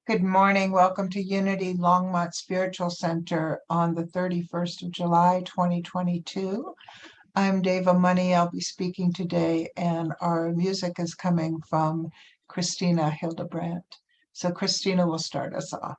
Good morning. Welcome to Unity Longmont Spiritual Center on the 31st of July, 2022. I'm dava Money. I'll be speaking today, and our music is coming from Christina Hildebrandt. So Christina will start us off.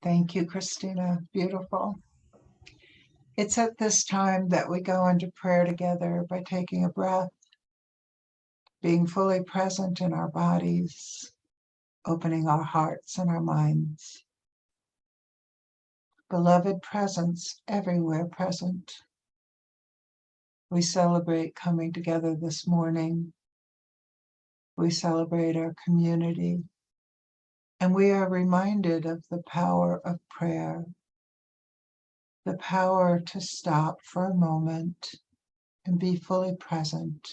Thank you, Christina. Beautiful. It's at this time that we go into prayer together by taking a breath, being fully present in our bodies, opening our hearts and our minds. Beloved presence, everywhere present. We celebrate coming together this morning. We celebrate our community. And we are reminded of the power of prayer, the power to stop for a moment and be fully present,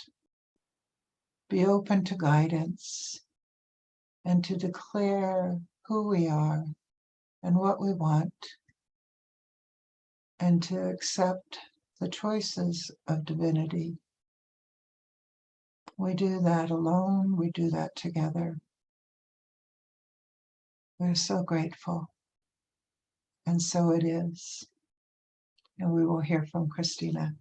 be open to guidance, and to declare who we are and what we want, and to accept the choices of divinity. We do that alone, we do that together. We're so grateful, and so it is. And we will hear from Christina.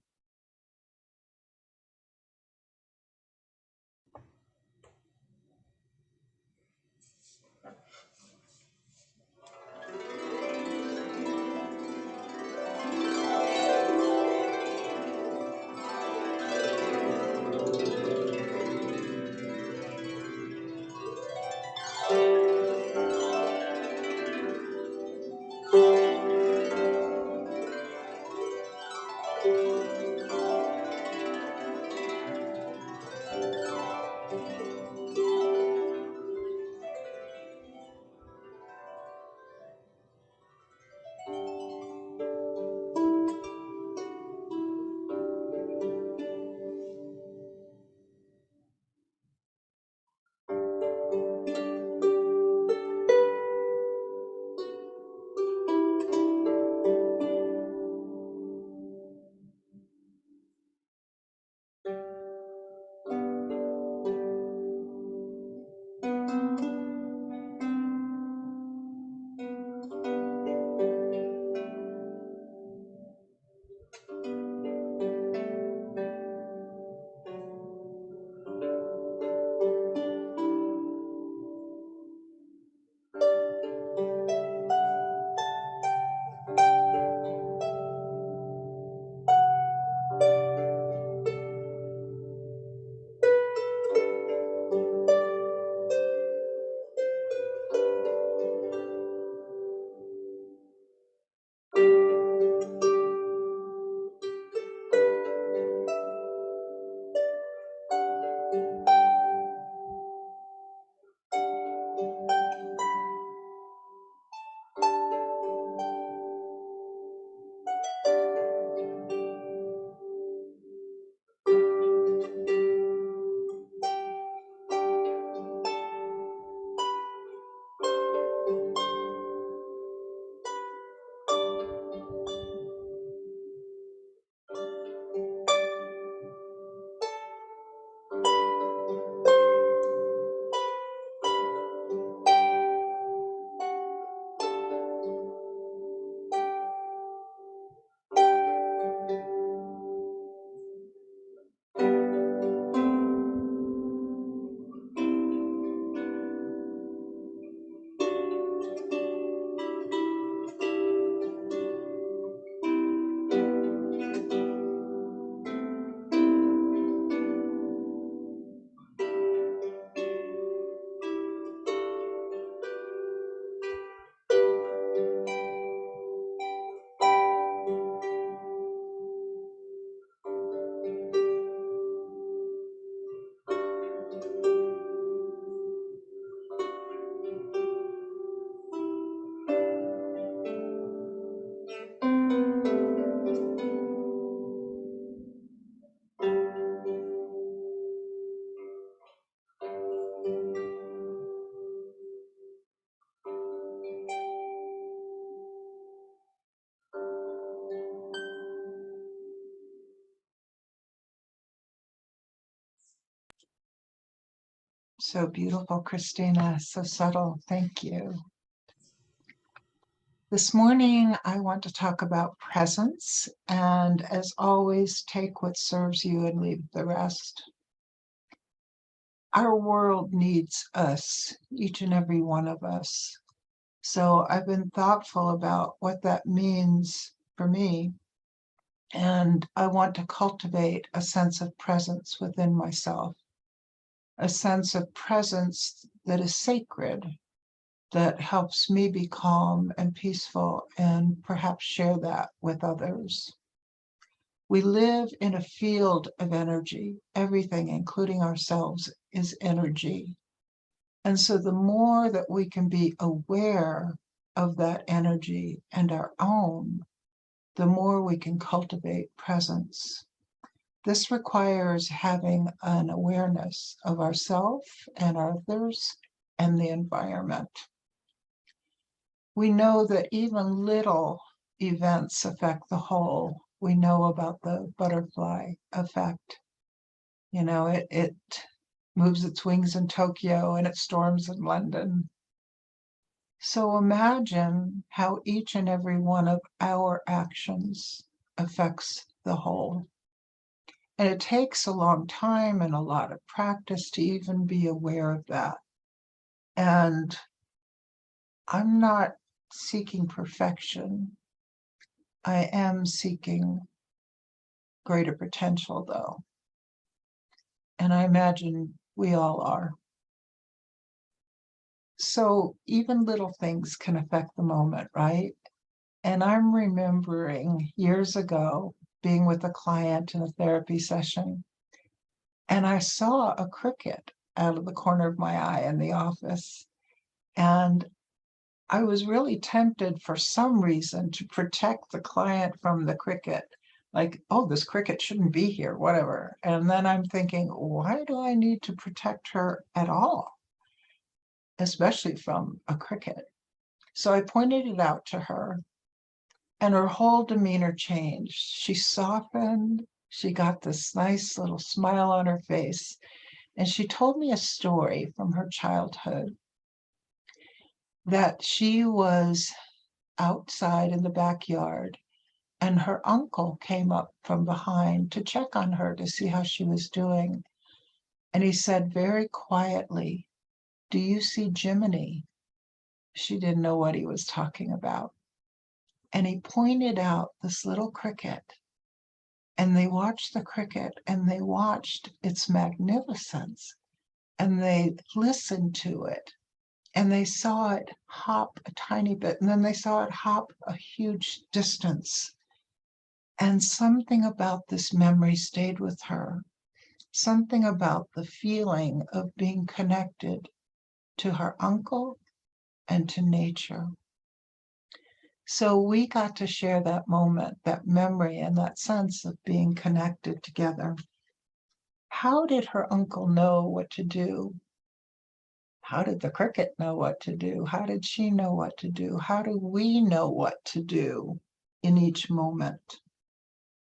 So beautiful, Christina, so subtle. Thank you. This morning, I want to talk about presence, and as always, take what serves you and leave the rest. Our world needs us, each and every one of us. So I've been thoughtful about what that means for me, and I want to cultivate a sense of presence within myself, a sense of presence that is sacred, that helps me be calm and peaceful and perhaps share that with others. We live in a field of energy. Everything, including ourselves, is energy. And so the more that we can be aware of that energy and our own, the more we can cultivate presence. This requires having an awareness of ourselves and others and the environment. We know that even little events affect the whole. We know about the butterfly effect. You know, it moves its wings in Tokyo and it storms in London. So imagine how each and every one of our actions affects the whole. And it takes a long time and a lot of practice to even be aware of that. And I'm not seeking perfection. I am seeking greater potential, though. And I imagine we all are. So even little things can affect the moment, right? And I'm remembering years ago being with a client in a therapy session, and I saw a cricket out of the corner of my eye in the office. And I was really tempted for some reason to protect the client from the cricket. Like, oh, this cricket shouldn't be here, whatever. And then I'm thinking, why do I need to protect her at all, especially from a cricket? So I pointed it out to her, and her whole demeanor changed. She softened. She got this nice little smile on her face. And she told me a story from her childhood that she was outside in the backyard, and her uncle came up from behind to check on her to see how she was doing. And he said very quietly, "Do you see Jiminy?" She didn't know what he was talking about. And he pointed out this little cricket, and they watched the cricket, and they watched its magnificence, and they listened to it, and they saw it hop a tiny bit, and then they saw it hop a huge distance. And something about this memory stayed with her, something about the feeling of being connected to her uncle and to nature. So we got to share that moment, that memory, and that sense of being connected together. How did her uncle know what to do? How did the cricket know what to do? How did she know what to do? How do we know what to do in each moment?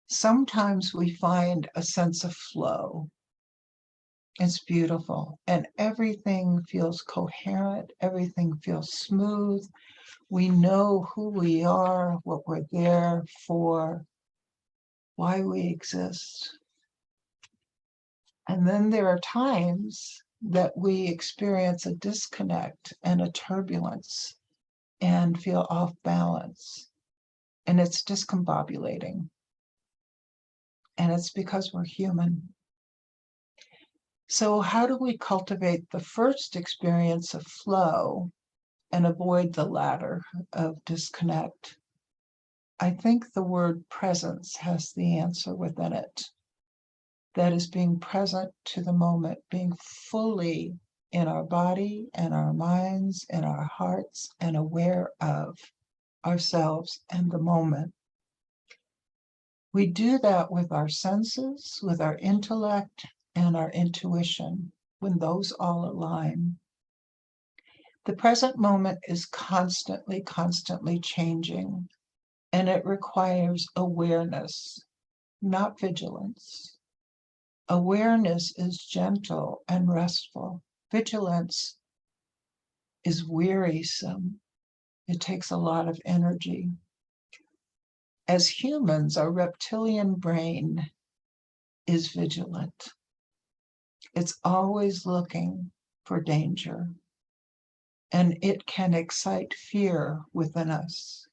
Sometimes we find a sense of flow. It's beautiful, and everything feels coherent, everything feels smooth. We know who we are, what we're there for, why we exist. And then there are times that we experience a disconnect and a turbulence and feel off balance. And it's discombobulating. And it's because we're human. So how do we cultivate the first experience of flow and avoid the latter of disconnect? I think the word presence has the answer within it. That is being present to the moment, being fully in our body and our minds and our hearts and aware of ourselves and the moment. We do that with our senses, with our intellect, and our intuition, when those all align. The present moment is constantly changing, and it requires awareness, not vigilance. Awareness is gentle and restful. Vigilance is wearisome. It takes a lot of energy. As humans, our reptilian brain is vigilant. It's always looking for danger, and it can excite fear within us.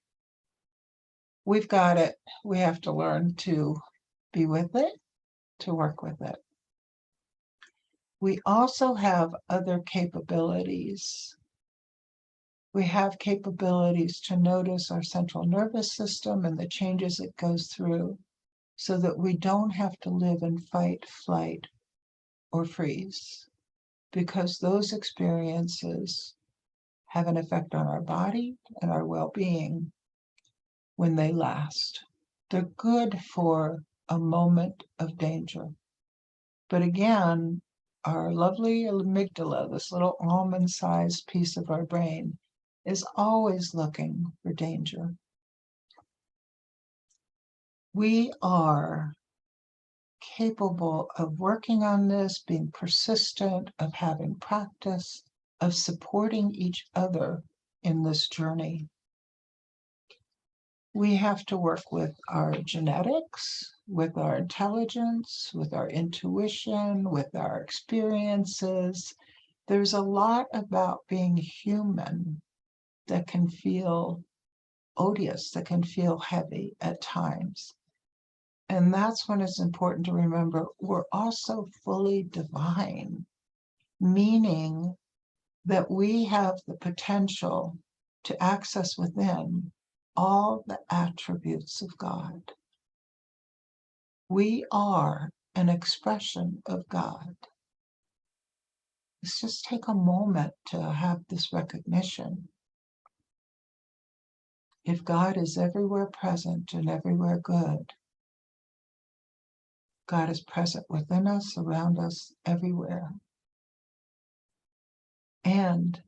We've got it. We have to learn to be with it, to work with it. We also have other capabilities. We have capabilities to notice our central nervous system and the changes it goes through so that we don't have to live in fight, flight, or freeze, because those experiences have an effect on our body and our well-being when they last. They're good for a moment of danger. But again, our lovely amygdala, this little almond-sized piece of our brain, is always looking for danger. We are capable of working on this, being persistent, of having practice, of supporting each other in this journey. We have to work with our genetics, with our intelligence, with our intuition, with our experiences. There's a lot about being human that can feel odious, that can feel heavy at times. And that's when it's important to remember we're also fully divine, meaning that we have the potential to access within all the attributes of God. We are an expression of God. Let's just take a moment to have this recognition. If God is everywhere present and everywhere good, God is present within us, around us, everywhere. And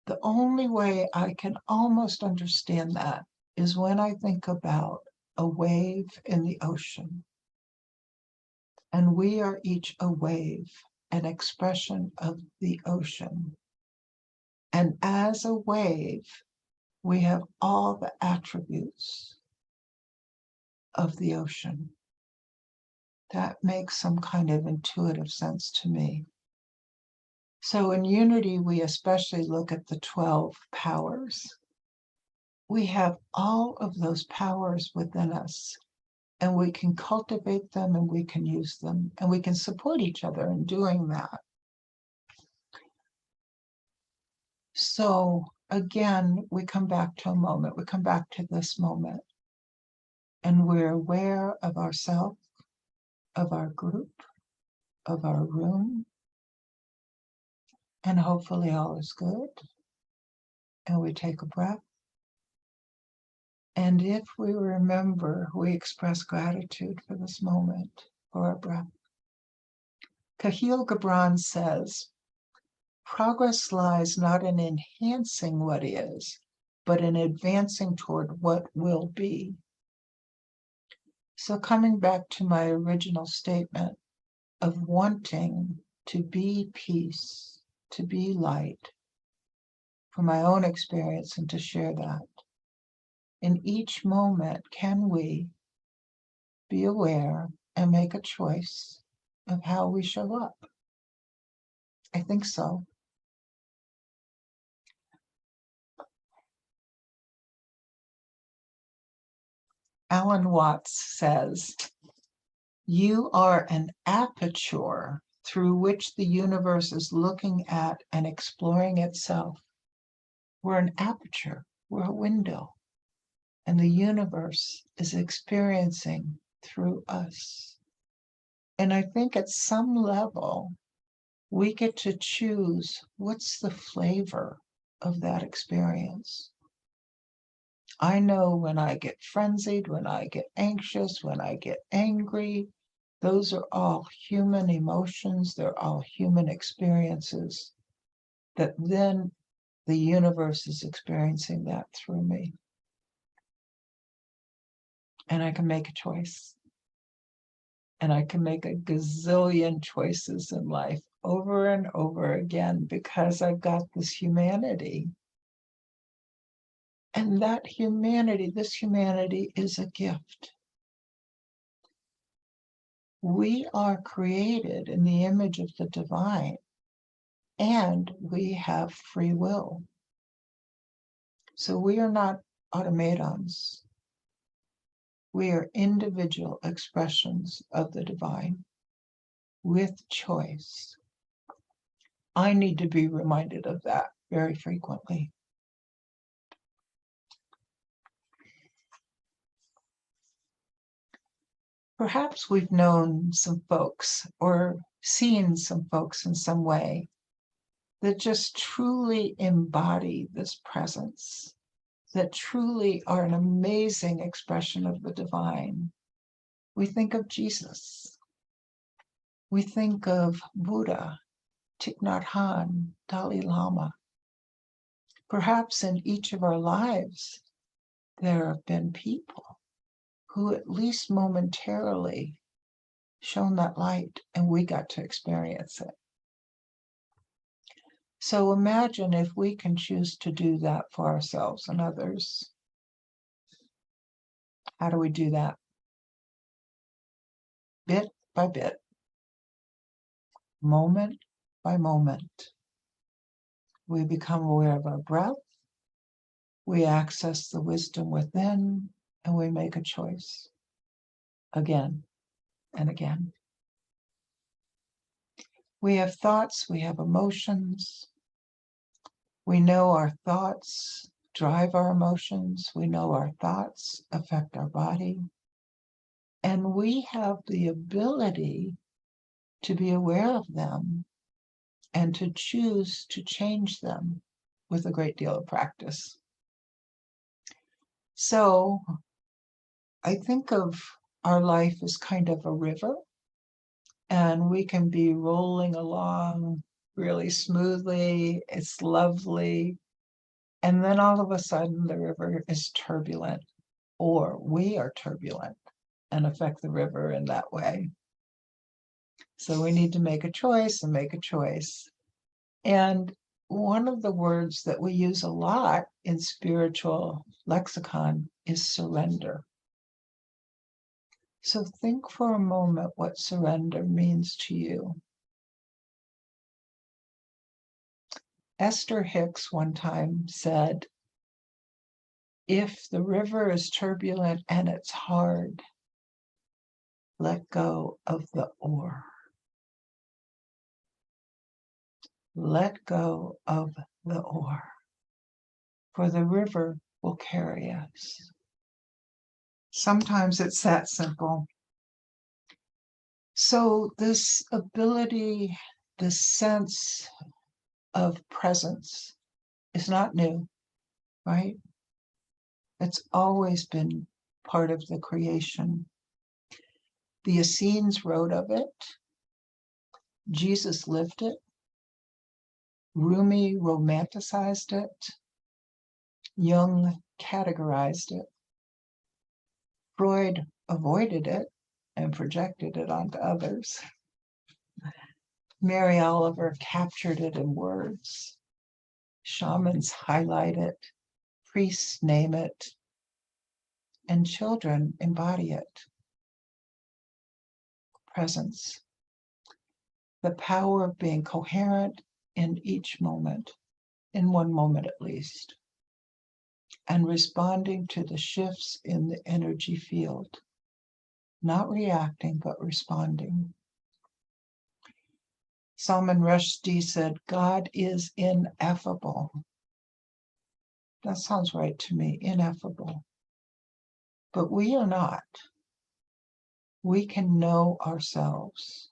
the only way I can almost understand that is when I think about a wave in the ocean. And we are each a wave, an expression of the ocean. And as a wave, we have all the attributes of the ocean. That makes some kind of intuitive sense to me. So in unity, we especially look at the 12 powers. We have all of those powers within us, and we can cultivate them and we can use them, and we can support each other in doing that. So again, we come back to a moment, we come back to this moment, and we're aware of ourselves, of our group, of our room, and hopefully all is good. And we take a breath. And if we remember, we express gratitude for this moment, for our breath. Hildebrandt says, progress lies not in enhancing what is, but in advancing toward what will be. So coming back to my original statement of wanting to be peace, to be light, from my own experience and to share that. In each moment, can we be aware and make a choice of how we show up? I think so. Alan Watts says, you are an aperture through which the universe is looking at and exploring itself. We're an aperture, we're a window, and the universe is experiencing through us. And I think at some level, we get to choose what's the flavor of that experience. I know when I get frenzied, when I get anxious, when I get angry, those are all human emotions, they're all human experiences, that then the universe is experiencing that through me. And I can make a choice. And I can make a gazillion choices in life over and over again because I've got this humanity. And that humanity, this humanity is a gift. We are created in the image of the divine, and we have free will. So we are not automatons. We are individual expressions of the divine with choice. I need to be reminded of that very frequently. Perhaps we've known some folks or seen some folks in some way that just truly embody this presence, that truly are an amazing expression of the divine. We think of Jesus. We think of Buddha, Thich Nhat Hanh, Dalai Lama. Perhaps in each of our lives, there have been people who at least momentarily shone that light and we got to experience it. So imagine if we can choose to do that for ourselves and others. How do we do that? Bit by bit, moment by moment. We become aware of our breath, we access the wisdom within, and we make a choice again and again. We have thoughts, we have emotions. We know our thoughts drive our emotions. We know our thoughts affect our body. And we have the ability to be aware of them and to choose to change them with a great deal of practice. So I think of our life as kind of a river, and we can be rolling along really smoothly. It's lovely. And then all of a sudden the river is turbulent, or we are turbulent and affect the river in that way. So we need to make a choice and make a choice. And one of the words that we use a lot in spiritual lexicon is surrender. So think for a moment what surrender means to you. Esther Hicks one time said, if the river is turbulent and it's hard, let go of the oar. Let go of the oar, for the river will carry us. Sometimes it's that simple. So this ability, this sense of presence is not new, right? It's always been part of the creation. The Essenes wrote of it. Jesus lived it. Rumi romanticized it. Jung categorized it. Freud avoided it and projected it onto others. Mary Oliver captured it in words. Shamans highlight it. Priests name it. And children embody it. Presence. The power of being coherent in each moment, in one moment at least, and responding to the shifts in the energy field. Not reacting, but responding. Salman Rushdie said, God is ineffable. That sounds right to me, ineffable. But we are not. We can know ourselves.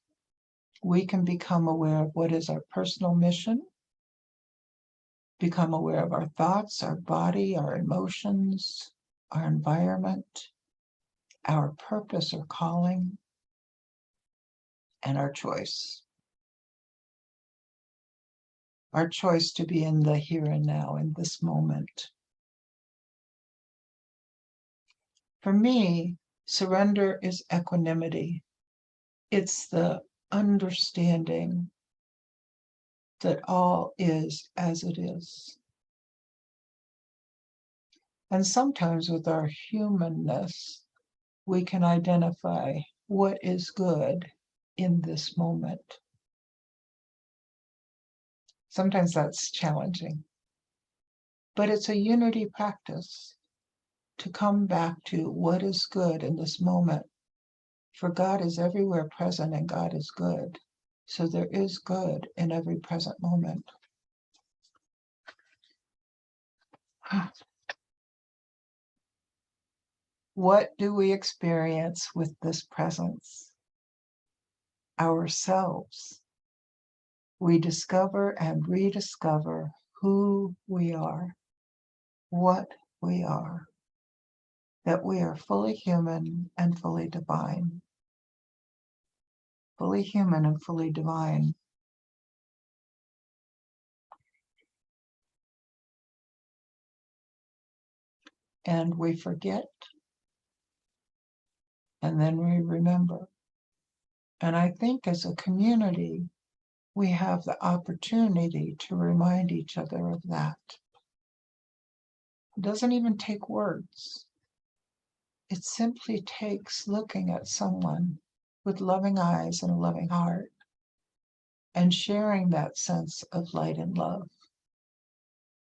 We can become aware of what is our personal mission, become aware of our thoughts, our body, our emotions, our environment, our purpose or calling, and our choice. Our choice to be in the here and now, in this moment. For me, surrender is equanimity. It's the understanding that all is as it is. And sometimes with our humanness, we can identify what is good in this moment. Sometimes that's challenging, but it's a unity practice to come back to what is good in this moment. For God is everywhere present and God is good. So there is good in every present moment. What do we experience with this presence? Ourselves. We discover and rediscover who we are, what we are, that we are fully human and fully divine. Fully human and fully divine. And we forget, and then we remember. And I think as a community, we have the opportunity to remind each other of that. It doesn't even take words. It simply takes looking at someone with loving eyes and a loving heart and sharing that sense of light and love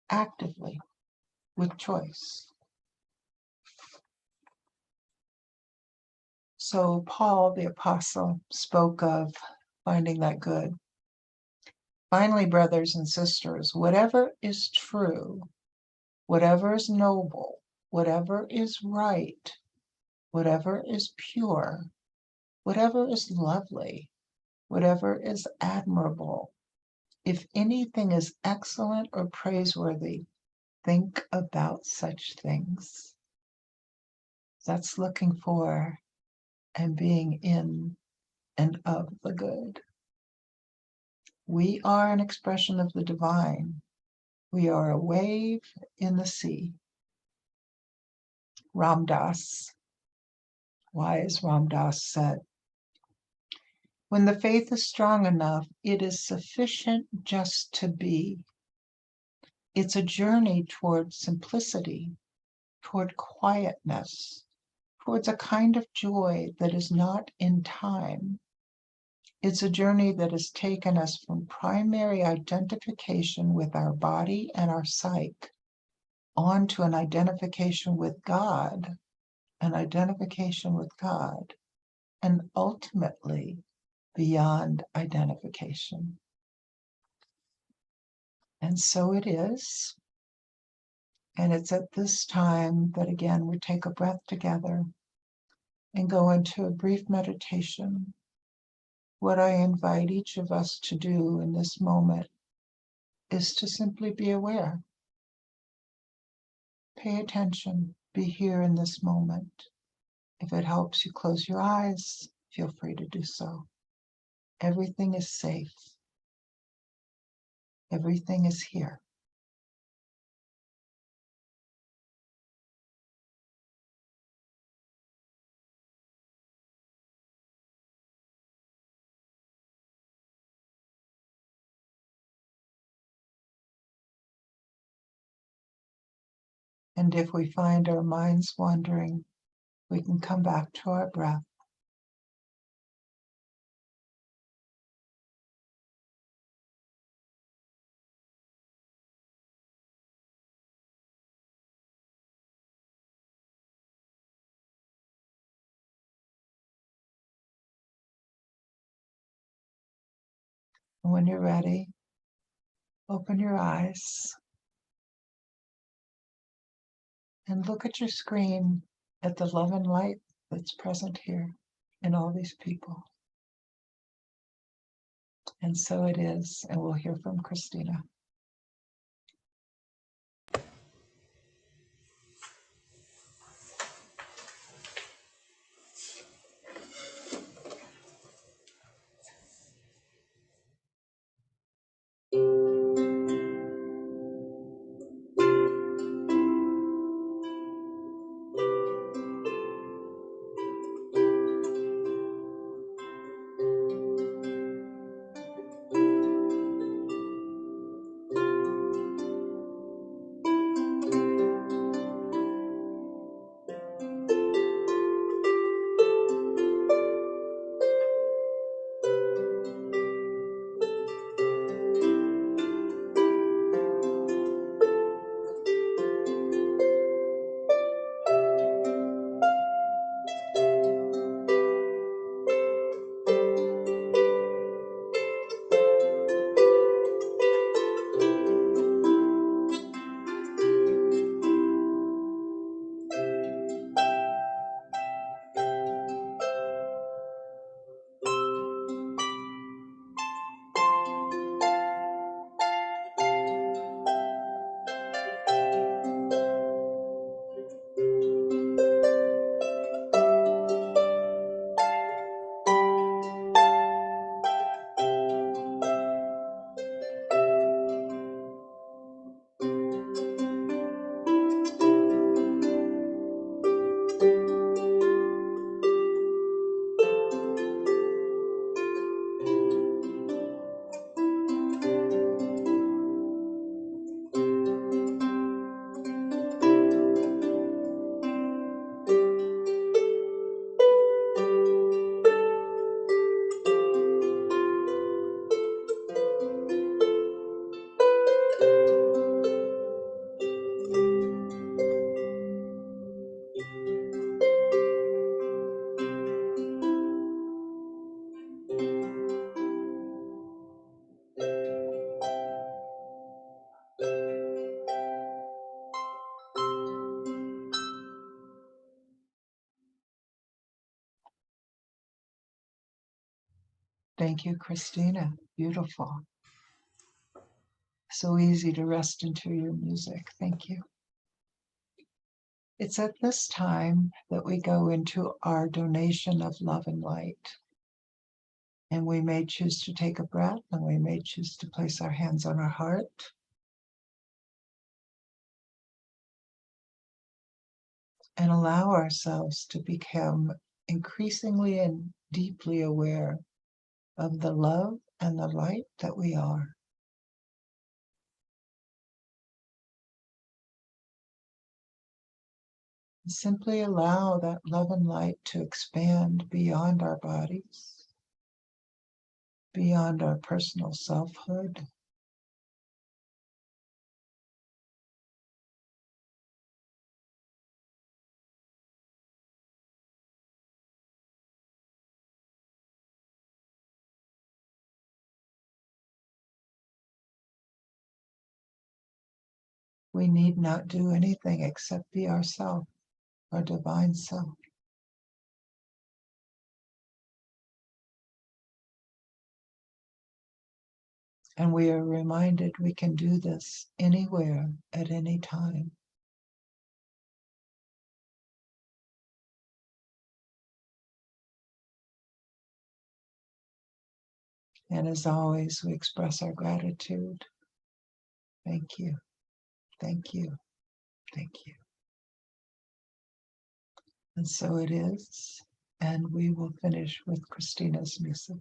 actively with choice. So Paul the Apostle spoke of finding that good. Finally, brothers and sisters, whatever is true, whatever is noble, whatever is right, whatever is pure, whatever is lovely, whatever is admirable, if anything is excellent or praiseworthy, think about such things. That's looking for and being in and of the good. We are an expression of the divine. We are a wave in the sea. Wise Ram Dass said, when the faith is strong enough, it is sufficient just to be. It's a journey toward simplicity, toward quietness, towards a kind of joy that is not in time. It's a journey that has taken us from primary identification with our body and our psyche on to an identification with God, and ultimately beyond identification. And so it is. And it's at this time that, again, we take a breath together and go into a brief meditation. What I invite each of us to do in this moment is to simply be aware. Pay attention. Be here in this moment. If it helps you close your eyes, feel free to do so. Everything is safe. Everything is here. And if we find our minds wandering, we can come back to our breath. And when you're ready, open your eyes and look at your screen at the love and light that's present here in all these people. And so it is, and we'll hear from Christina. Thank you, Christina. Beautiful. So easy to rest into your music. Thank you. It's at this time that we go into our donation of love and light. And we may choose to take a breath, and we may choose to place our hands on our heart. And allow ourselves to become increasingly and deeply aware of the love and the light that we are. Simply allow that love and light to expand beyond our bodies, beyond our personal selfhood. We need not do anything except be ourself, our divine self. And we are reminded we can do this anywhere at any time. And as always, we express our gratitude. Thank you, thank you, thank you. And so it is. And we will finish with Christina's music.